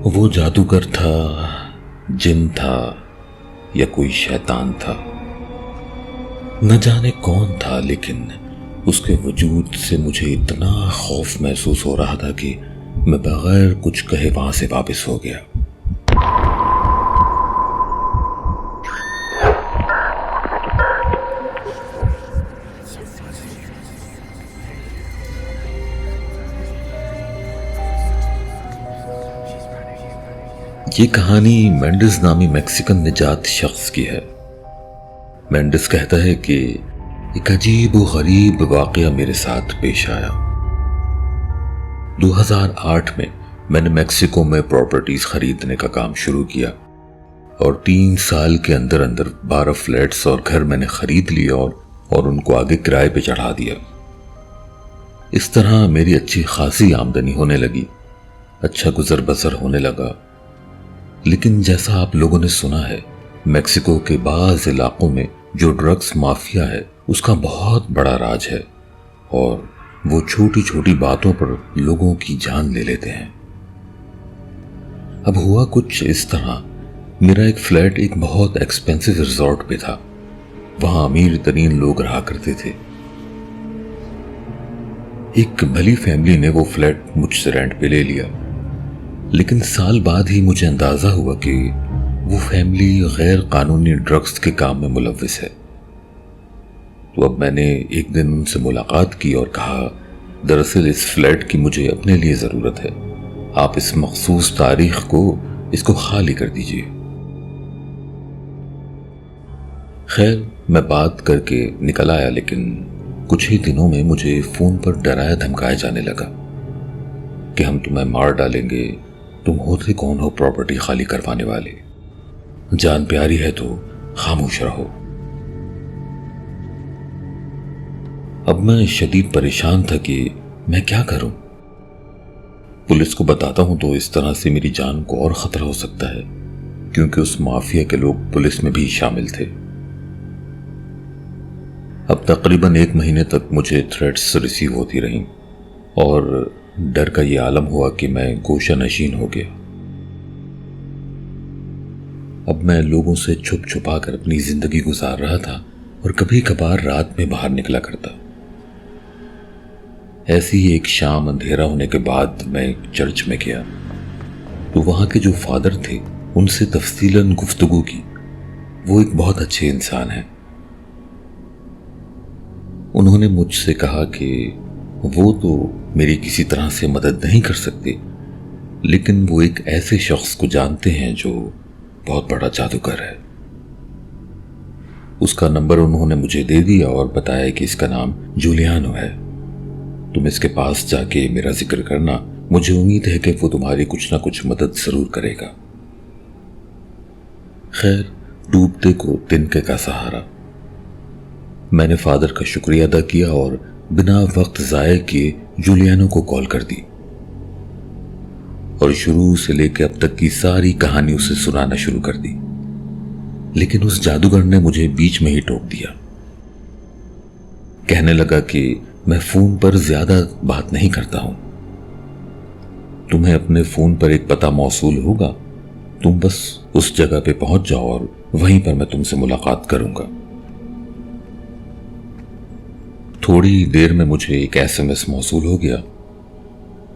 وہ جادوگر تھا، جن تھا یا کوئی شیطان تھا، نہ جانے کون تھا، لیکن اس کے وجود سے مجھے اتنا خوف محسوس ہو رہا تھا کہ میں بغیر کچھ کہے وہاں سے واپس ہو گیا۔ یہ کہانی مینڈس نامی میکسیکن نجات شخص کی ہے۔ مینڈس کہتا ہے کہ ایک عجیب و غریب واقعہ میرے ساتھ پیش آیا۔ 2008 میں نے میکسیکو میں پراپرٹیز خریدنے کا کام شروع کیا اور 3 سال کے اندر 12 فلیٹس اور گھر میں نے خرید لیے اور ان کو آگے کرائے پہ چڑھا دیا۔ اس طرح میری اچھی خاصی آمدنی ہونے لگی، اچھا گزر بسر ہونے لگا۔ لیکن جیسا آپ لوگوں نے سنا ہے، میکسیکو کے بعض علاقوں میں جو ڈرگز مافیا ہے اس کا بہت بڑا راج ہے، اور وہ چھوٹی چھوٹی باتوں پر لوگوں کی جان لے لیتے ہیں۔ اب ہوا کچھ اس طرح، میرا ایک فلیٹ ایک بہت ایکسپینسو ریزورٹ پہ تھا، وہاں امیر ترین لوگ رہا کرتے تھے۔ ایک بھلی فیملی نے وہ فلیٹ مجھ سے رینٹ پہ لے لیا، لیکن سال بعد ہی مجھے اندازہ ہوا کہ وہ فیملی غیر قانونی ڈرگز کے کام میں ملوث ہے۔ تو اب میں نے ایک دن ان سے ملاقات کی اور کہا، دراصل اس فلیٹ کی مجھے اپنے لیے ضرورت ہے، آپ اس مخصوص تاریخ کو اس کو خالی کر دیجئے۔ خیر میں بات کر کے نکل آیا، لیکن کچھ ہی دنوں میں مجھے فون پر ڈرایا دھمکایا جانے لگا کہ ہم تمہیں مار ڈالیں گے، تم ہوتے کون ہو پراپرٹی خالی کروانے والے، جان پیاری ہے تو خاموش رہو۔ اب میں شدید پریشان تھا کہ میں کیا کروں۔ پولیس کو بتاتا ہوں تو اس طرح سے میری جان کو اور خطرہ ہو سکتا ہے، کیونکہ اس مافیا کے لوگ پولیس میں بھی شامل تھے۔ اب تقریباً 1 مہینے تک مجھے تھریٹس ریسیو ہوتی رہیں، اور ڈر کا یہ عالم ہوا کہ میں گوشہ نشین ہو گیا۔ اب میں لوگوں سے چھپ چھپا کر اپنی زندگی گزار رہا تھا، اور کبھی کبھار رات میں باہر نکلا کرتا۔ ایسی ہی ایک شام اندھیرا ہونے کے بعد میں ایک چرچ میں گیا، تو وہاں کے جو فادر تھے ان سے تفصیلاً گفتگو کی۔ وہ ایک بہت اچھے انسان ہیں۔ انہوں نے مجھ سے کہا کہ وہ تو میری کسی طرح سے مدد نہیں کر سکتے، لیکن وہ ایک ایسے شخص کو جانتے ہیں جو بہت بڑا جادوگر ہے۔ اس کا نمبر انہوں نے مجھے دے دیا اور بتایا کہ اس کا نام جولیانو ہے، تم اس کے پاس جا کے میرا ذکر کرنا، مجھے امید ہے کہ وہ تمہاری کچھ نہ کچھ مدد ضرور کرے گا۔ خیر ڈوبتے کو تنکے کا سہارا۔ میں نے فادر کا شکریہ ادا کیا اور بنا وقت ضائع کیے جولیانو کو کال کر دی، اور شروع سے لے کے اب تک کی ساری کہانی اسے سنانا شروع کر دی۔ لیکن اس جادوگر نے مجھے بیچ میں ہی ٹوک دیا۔ کہنے لگا کہ میں فون پر زیادہ بات نہیں کرتا ہوں، تمہیں اپنے فون پر ایک پتہ موصول ہوگا، تم بس اس جگہ پہ پہنچ جاؤ اور وہیں پر میں تم سے ملاقات کروں گا۔ تھوڑی دیر میں مجھے ایک SMS موصول ہو گیا۔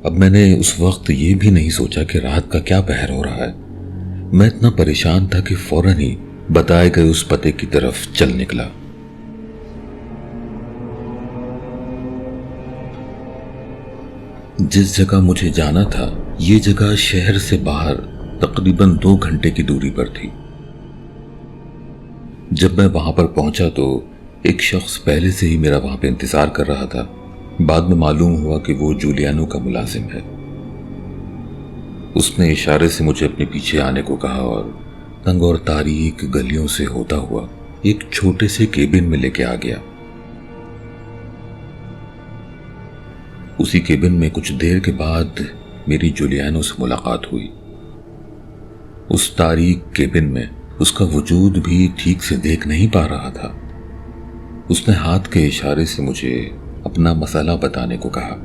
اب میں نے اس وقت یہ بھی نہیں سوچا کہ رات کا کیا پہر ہو رہا ہے۔ میں اتنا پریشان تھا کہ فوراً ہی بتائے گئے اس پتے کی طرف چل نکلا۔ جس جگہ مجھے جانا تھا یہ جگہ شہر سے باہر تقریباً 2 گھنٹے کی دوری پر تھی۔ جب میں وہاں پر پہنچا تو ایک شخص پہلے سے ہی میرا وہاں پہ انتظار کر رہا تھا۔ بعد میں معلوم ہوا کہ وہ جولیانو کا ملازم ہے۔ اس نے اشارے سے مجھے اپنے پیچھے آنے کو کہا اور تنگ اور تاریک گلیوں سے ہوتا ہوا ایک چھوٹے سے کیبن میں لے کے آ گیا۔ اسی کیبن میں کچھ دیر کے بعد میری جولیانو سے ملاقات ہوئی۔ اس تاریک کیبن میں اس کا وجود بھی ٹھیک سے دیکھ نہیں پا رہا تھا۔ اس نے ہاتھ کے اشارے سے مجھے اپنا مسئلہ بتانے کو کہا،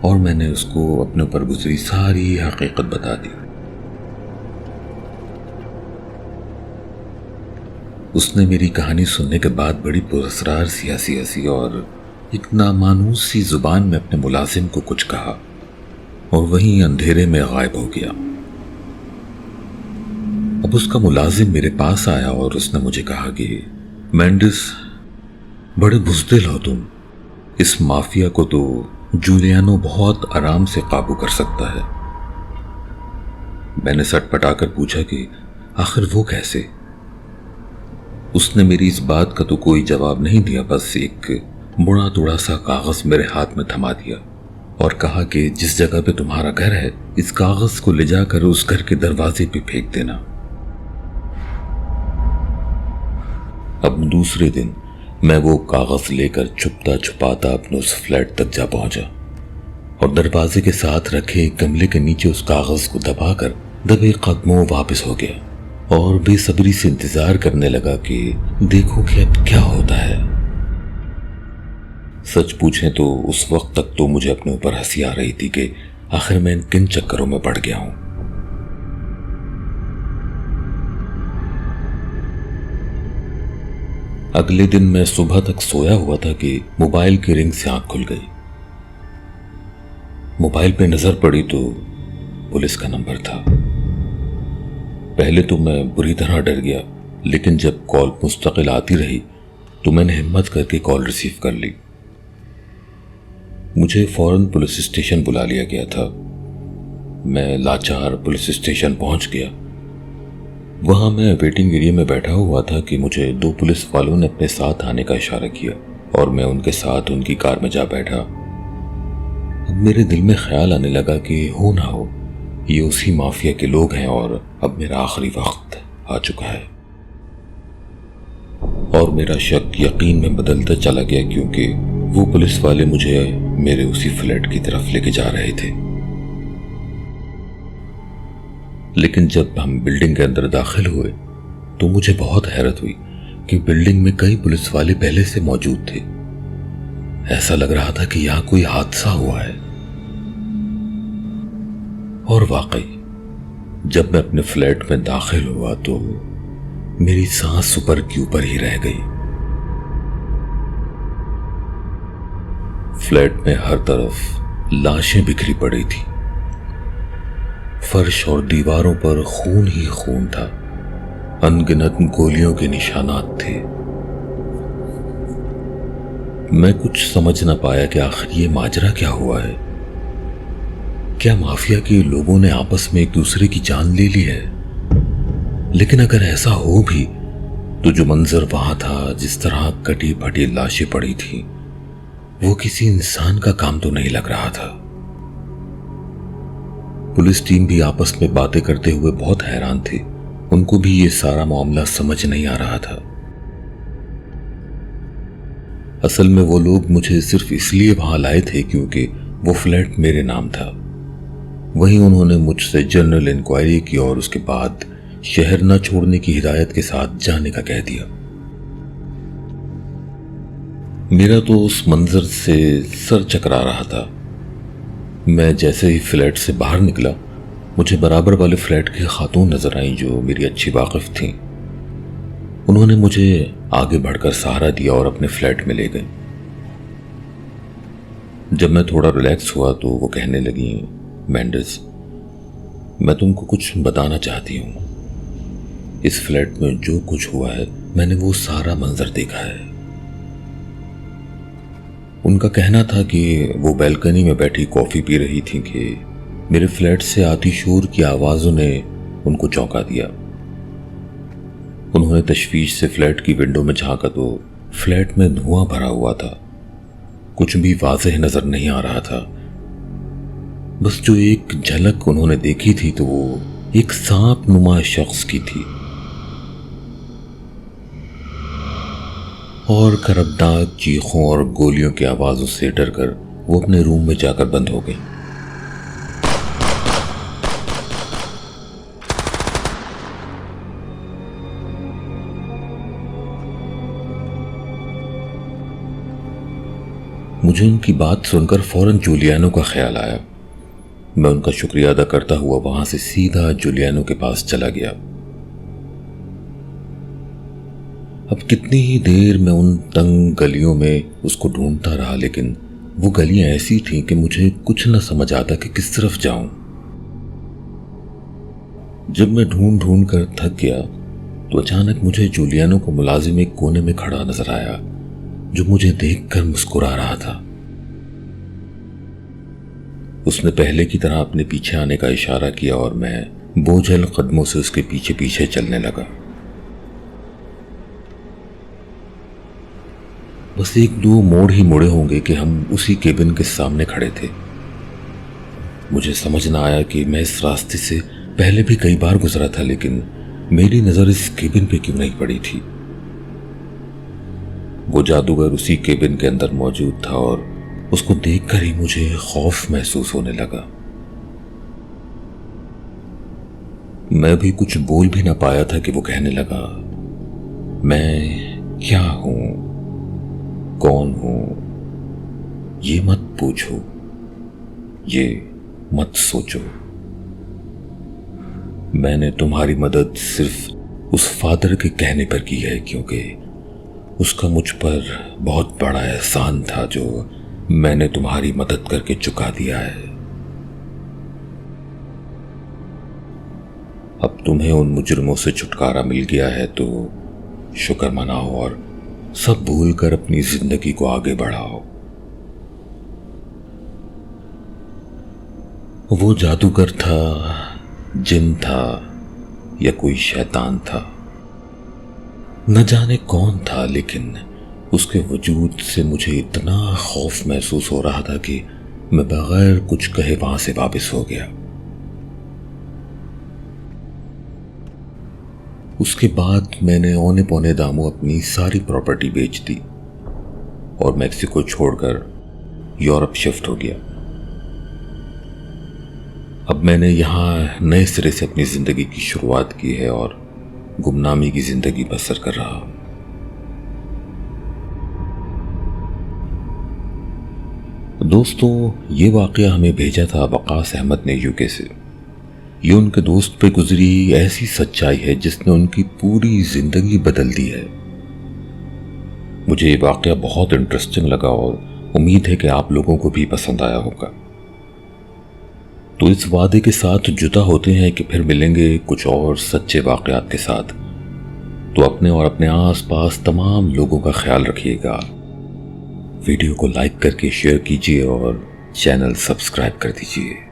اور میں نے اس کو اپنے اوپر گزری ساری حقیقت بتا دی۔ اس نے میری کہانی سننے کے بعد بڑی پراسرار سی ہنسی اور ایک نامانوس سی زبان میں اپنے ملازم کو کچھ کہا اور وہیں اندھیرے میں غائب ہو گیا۔ اب اس کا ملازم میرے پاس آیا اور اس نے مجھے کہا کہ مینڈس، بڑے بزدل ہو تم، اس مافیا کو تو جولیانو بہت آرام سے قابو کر سکتا ہے۔ میں نے سٹ پٹا کر پوچھا کہ آخر وہ کیسے؟ اس نے میری اس بات کا تو کوئی جواب نہیں دیا، بس ایک بڑا توڑا سا کاغذ میرے ہاتھ میں تھما دیا اور کہا کہ جس جگہ پہ تمہارا گھر ہے اس کاغذ کو لے جا کر اس گھر کے دروازے پہ پھینک دینا۔ اب دوسرے دن میں وہ کاغذ لے کر چھپتا چھپاتا اپنے اس فلیٹ تک جا پہنچا اور دروازے کے ساتھ رکھے ایک گملے کے نیچے اس کاغذ کو دبا کر دبے قدموں واپس ہو گیا اور بے صبری سے انتظار کرنے لگا کہ دیکھو کہ اب کیا ہوتا ہے۔ سچ پوچھیں تو اس وقت تک تو مجھے اپنے اوپر ہنسی آ رہی تھی کہ آخر میں ان کن چکروں میں پڑ گیا ہوں۔ اگلے دن میں صبح تک سویا ہوا تھا کہ موبائل کی رنگ سے آنکھ کھل گئی۔ موبائل پہ نظر پڑی تو پولیس کا نمبر تھا۔ پہلے تو میں بری طرح ڈر گیا، لیکن جب کال مستقل آتی رہی تو میں نے ہمت کر کے کال ریسیو کر لی۔ مجھے فوراً پولیس اسٹیشن بلا لیا گیا تھا۔ میں لاچار پولیس اسٹیشن پہنچ گیا۔ وہاں میں ویٹنگ ایریا میں بیٹھا ہوا تھا کہ مجھے 2 پولیس والوں نے اپنے ساتھ آنے کا اشارہ کیا اور میں ان کے ساتھ ان کی کار میں جا بیٹھا۔ اب میرے دل میں خیال آنے لگا کہ ہو نہ ہو یہ اسی مافیا کے لوگ ہیں اور اب میرا آخری وقت آ چکا ہے۔ اور میرا شک یقین میں بدلتا چلا گیا کیونکہ وہ پولیس والے مجھے میرے اسی فلیٹ کی طرف لے کے جا رہے تھے۔ لیکن جب ہم بلڈنگ کے اندر داخل ہوئے تو مجھے بہت حیرت ہوئی کہ بلڈنگ میں کئی پولیس والے پہلے سے موجود تھے۔ ایسا لگ رہا تھا کہ یہاں کوئی حادثہ ہوا ہے۔ اور واقعی جب میں اپنے فلیٹ میں داخل ہوا تو میری سانس اوپر کی اوپر ہی رہ گئی۔ فلیٹ میں ہر طرف لاشیں بکھری پڑی تھی۔ فرش اور دیواروں پر خون ہی خون تھا، ان گنت گولیوں کے نشانات تھے۔ میں کچھ سمجھ نہ پایا کہ آخر یہ ماجرا کیا ہوا ہے۔ کیا مافیا کے لوگوں نے آپس میں ایک دوسرے کی جان لے لی ہے؟ لیکن اگر ایسا ہو بھی تو جو منظر وہاں تھا، جس طرح کٹی پھٹی لاشیں پڑی تھی، وہ کسی انسان کا کام تو نہیں لگ رہا تھا۔ پولیس ٹیم بھی آپس میں باتیں کرتے ہوئے بہت حیران تھے۔ ان کو بھی یہ سارا معاملہ سمجھ نہیں آ رہا تھا۔ اصل میں وہ لوگ مجھے صرف اس لیے وہاں لائے تھے کیونکہ وہ فلیٹ میرے نام تھا۔ وہیں انہوں نے مجھ سے جنرل انکوائری کی اور اس کے بعد شہر نہ چھوڑنے کی ہدایت کے ساتھ جانے کا کہہ دیا۔ میرا تو اس منظر سے سر چکرا رہا تھا۔ میں جیسے ہی فلیٹ سے باہر نکلا، مجھے برابر والے فلیٹ کی خاتون نظر آئیں جو میری اچھی واقف تھیں۔ انہوں نے مجھے آگے بڑھ کر سہارا دیا اور اپنے فلیٹ میں لے گئے۔ جب میں تھوڑا ریلیکس ہوا تو وہ کہنے لگی، مینڈس، میں تم کو کچھ بتانا چاہتی ہوں۔ اس فلیٹ میں جو کچھ ہوا ہے میں نے وہ سارا منظر دیکھا ہے۔ ان کا کہنا تھا کہ وہ بیلکنی میں بیٹھی کافی پی رہی تھی کہ میرے فلیٹ سے آتی شور کی آوازوں نے ان کو چونکا دیا۔ انہوں نے تشویش سے فلیٹ کی ونڈو میں جھانکا تو فلیٹ میں دھواں بھرا ہوا تھا۔ کچھ بھی واضح نظر نہیں آ رہا تھا۔ بس جو ایک جھلک انہوں نے دیکھی تھی تو وہ ایک سانپ نما شخص کی تھی، اور کربناک چیخوں اور گولیوں کی آوازوں سے ڈر کر وہ اپنے روم میں جا کر بند ہو گئی۔ مجھے ان کی بات سن کر فوراً جولیانو کا خیال آیا۔ میں ان کا شکریہ ادا کرتا ہوا وہاں سے سیدھا جولیانو کے پاس چلا گیا۔ اب کتنی ہی دیر میں ان تنگ گلیوں میں اس کو ڈھونڈتا رہا، لیکن وہ گلیاں ایسی تھیں کہ مجھے کچھ نہ سمجھ آتا کہ کس طرف جاؤں۔ جب میں ڈھونڈ ڈھونڈ کر تھک گیا تو اچانک مجھے جولیانو کو ملازم ایک کونے میں کھڑا نظر آیا، جو مجھے دیکھ کر مسکرا رہا تھا۔ اس نے پہلے کی طرح اپنے پیچھے آنے کا اشارہ کیا اور میں بوجھل قدموں سے اس کے پیچھے پیچھے چلنے لگا۔ بس ایک دو موڑ ہی مڑے ہوں گے کہ ہم اسی کیبن کے سامنے کھڑے تھے۔ مجھے سمجھ نہ آیا کہ میں اس راستے سے پہلے بھی کئی بار گزرا تھا، لیکن میری نظر اس کیبن پہ کیوں نہیں پڑی تھی۔ وہ جادوگر اسی کیبن کے اندر موجود تھا اور اس کو دیکھ کر ہی مجھے خوف محسوس ہونے لگا۔ میں بھی کچھ بول بھی نہ پایا تھا کہ وہ کہنے لگا، میں کیا ہوں، کون ہوں، یہ مت پوچھو، یہ مت سوچو۔ میں نے تمہاری مدد صرف اس فادر کے کہنے پر کی ہے، کیونکہ اس کا مجھ پر بہت بڑا احسان تھا جو میں نے تمہاری مدد کر کے چکا دیا ہے۔ اب تمہیں ان مجرموں سے چھٹکارا مل گیا ہے تو شکر مناؤ اور سب بھول کر اپنی زندگی کو آگے بڑھاؤ۔ وہ جادوگر تھا، جن تھا یا کوئی شیطان تھا، نہ جانے کون تھا، لیکن اس کے وجود سے مجھے اتنا خوف محسوس ہو رہا تھا کہ میں بغیر کچھ کہے وہاں سے واپس ہو گیا۔ اس کے بعد میں نے اونے پونے داموں اپنی ساری پراپرٹی بیچ دی اور میکسیکو چھوڑ کر یورپ شفٹ ہو گیا۔ اب میں نے یہاں نئے سرے سے اپنی زندگی کی شروعات کی ہے اور گمنامی کی زندگی بسر کر رہا ہوں۔ دوستوں، یہ واقعہ ہمیں بھیجا تھا وقاص احمد نے UK سے۔ یہ ان کے دوست پہ گزری ایسی سچائی ہے جس نے ان کی پوری زندگی بدل دی ہے۔ مجھے یہ واقعہ بہت انٹرسٹنگ لگا اور امید ہے کہ آپ لوگوں کو بھی پسند آیا ہوگا۔ تو اس وعدے کے ساتھ جدا ہوتے ہیں کہ پھر ملیں گے کچھ اور سچے واقعات کے ساتھ۔ تو اپنے اور اپنے آس پاس تمام لوگوں کا خیال رکھیے گا۔ ویڈیو کو لائک کر کے شیئر کیجیے اور چینل سبسکرائب کر دیجیے۔